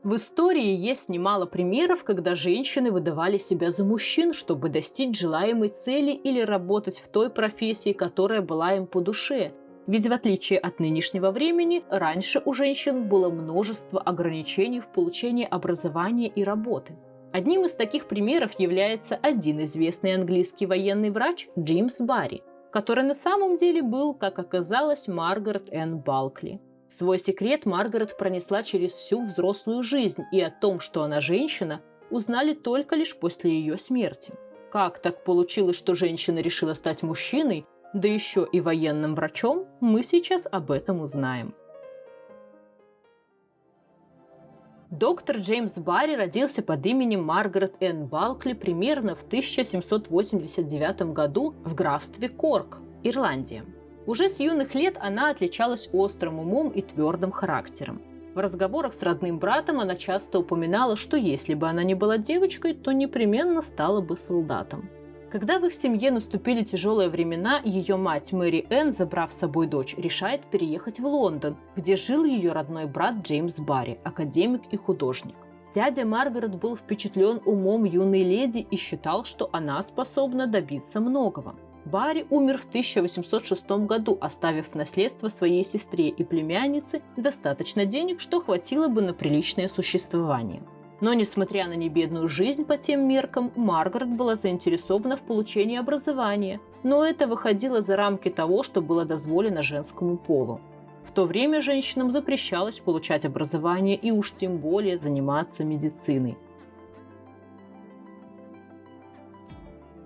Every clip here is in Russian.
В истории есть немало примеров, когда женщины выдавали себя за мужчин, чтобы достичь желаемой цели или работать в той профессии, которая была им по душе. Ведь в отличие от нынешнего времени, раньше у женщин было множество ограничений в получении образования и работы. Одним из таких примеров является один известный английский военный врач Джеймс Барри, который на самом деле был, как оказалось, Маргарет Энн Балкли. Свой секрет Маргарет пронесла через всю взрослую жизнь, и о том, что она женщина, узнали только лишь после ее смерти. Как так получилось, что женщина решила стать мужчиной, да еще и военным врачом, мы сейчас об этом узнаем. Доктор Джеймс Барри родился под именем Маргарет Энн Балкли примерно в 1789 году в графстве Корк, Ирландия. Уже с юных лет она отличалась острым умом и твердым характером. В разговорах с родным братом она часто упоминала, что если бы она не была девочкой, то непременно стала бы солдатом. Когда в их семье наступили тяжелые времена, ее мать Мэри Энн, забрав с собой дочь, решает переехать в Лондон, где жил ее родной брат Джеймс Барри, академик и художник. Дядя Маргарет был впечатлен умом юной леди и считал, что она способна добиться многого. Барри умер в 1806 году, оставив в наследство своей сестре и племяннице достаточно денег, что хватило бы на приличное существование. Но, несмотря на небедную жизнь по тем меркам, Маргарет была заинтересована в получении образования, но это выходило за рамки того, что было дозволено женскому полу. В то время женщинам запрещалось получать образование и уж тем более заниматься медициной.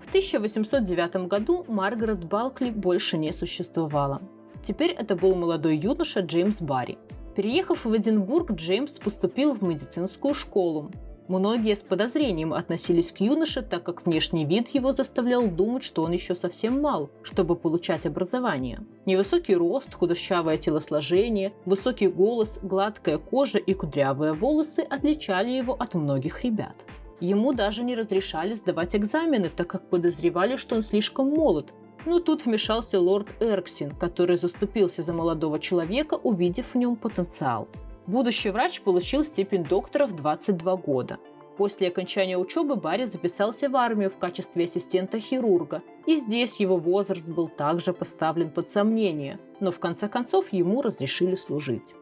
В 1809 году Маргарет Балкли больше не существовала. Теперь это был молодой юноша Джеймс Барри. Переехав в Эдинбург, Джеймс поступил в медицинскую школу. Многие с подозрением относились к юноше, так как внешний вид его заставлял думать, что он еще совсем мал, чтобы получать образование. Невысокий рост, худощавое телосложение, высокий голос, гладкая кожа и кудрявые волосы отличали его от многих ребят. Ему даже не разрешали сдавать экзамены, так как подозревали, что он слишком молод. Но тут вмешался лорд Эрксин, который заступился за молодого человека, увидев в нем потенциал. Будущий врач получил степень доктора в 22 года. После окончания учебы Барри записался в армию в качестве ассистента-хирурга, и здесь его возраст был также поставлен под сомнение, но в конце концов ему разрешили служить.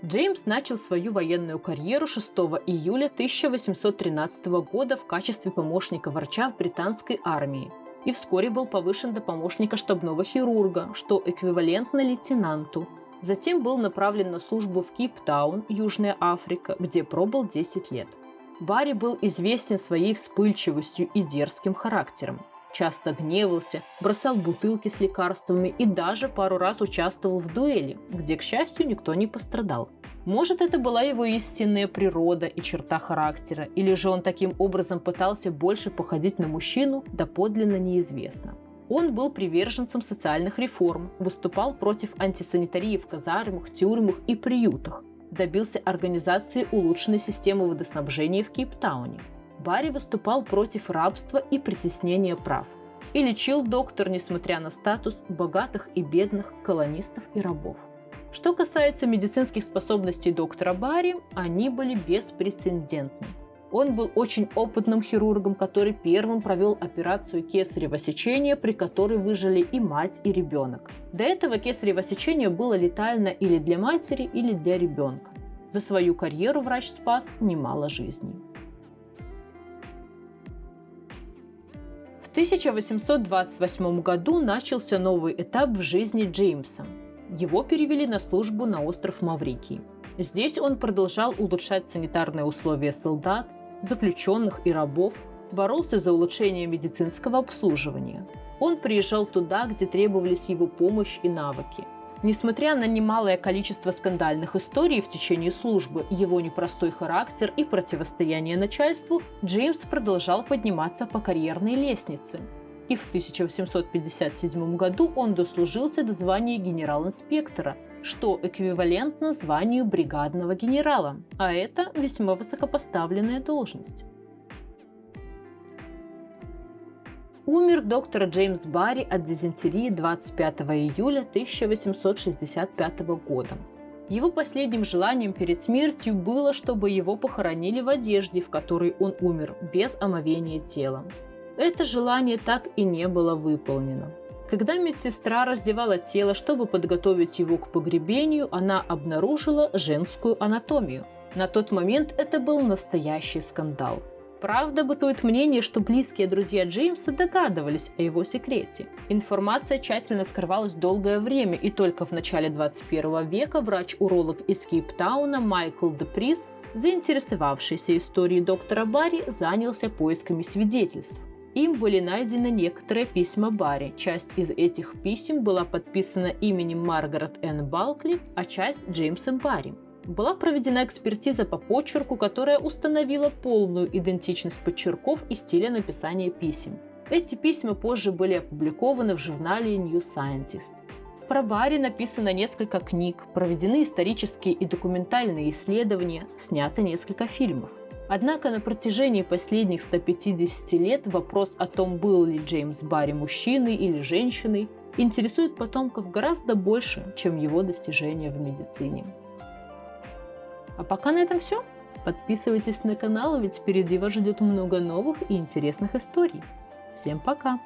Джеймс начал свою военную карьеру 6 июля 1813 года в качестве помощника врача в британской армии и вскоре был повышен до помощника штабного хирурга, что эквивалентно лейтенанту. Затем был направлен на службу в Кейптаун, Южная Африка, где пробыл 10 лет. Барри был известен своей вспыльчивостью и дерзким характером. Часто гневался, бросал бутылки с лекарствами и даже пару раз участвовал в дуэли, где, к счастью, никто не пострадал. Может, это была его истинная природа и черта характера, или же он таким образом пытался больше походить на мужчину, доподлинно неизвестно. Он был приверженцем социальных реформ, выступал против антисанитарии в казармах, тюрьмах и приютах, добился организации улучшенной системы водоснабжения в Кейптауне. Барри выступал против рабства и притеснения прав. И лечил доктор, несмотря на статус, богатых и бедных колонистов и рабов. Что касается медицинских способностей доктора Барри, они были беспрецедентны. Он был очень опытным хирургом, который первым провел операцию кесарево сечения, при которой выжили и мать, и ребенок. До этого кесарево сечение было летально или для матери, или для ребенка. За свою карьеру врач спас немало жизней. В 1828 году начался новый этап в жизни Джеймса. Его перевели на службу на остров Маврикий. Здесь он продолжал улучшать санитарные условия солдат, заключенных и рабов, боролся за улучшение медицинского обслуживания. Он приезжал туда, где требовались его помощь и навыки. Несмотря на немалое количество скандальных историй в течение службы, его непростой характер и противостояние начальству, Джеймс продолжал подниматься по карьерной лестнице. И в 1857 году он дослужился до звания генерал-инспектора, что эквивалентно званию бригадного генерала, а это весьма высокопоставленная должность. Умер доктор Джеймс Барри от дизентерии 25 июля 1865 года. Его последним желанием перед смертью было, чтобы его похоронили в одежде, в которой он умер, без омовения тела. Это желание так и не было выполнено. Когда медсестра раздевала тело, чтобы подготовить его к погребению, она обнаружила женскую анатомию. На тот момент это был настоящий скандал. Правда, бытует мнение, что близкие друзья Джеймса догадывались о его секрете. Информация тщательно скрывалась долгое время, и только в начале 21 века врач-уролог из Кейптауна Майкл Деприс, заинтересовавшийся историей доктора Барри, занялся поисками свидетельств. Им были найдены некоторые письма Барри. Часть из этих писем была подписана именем Маргарет Энн Балкли, а часть Джеймсом Барри. Была проведена экспертиза по почерку, которая установила полную идентичность почерков и стиля написания писем. Эти письма позже были опубликованы в журнале New Scientist. Про Барри написано несколько книг, проведены исторические и документальные исследования, снято несколько фильмов. Однако на протяжении последних 150 лет вопрос о том, был ли Джеймс Барри мужчиной или женщиной, интересует потомков гораздо больше, чем его достижения в медицине. А пока на этом все. Подписывайтесь на канал, ведь впереди вас ждет много новых и интересных историй. Всем пока!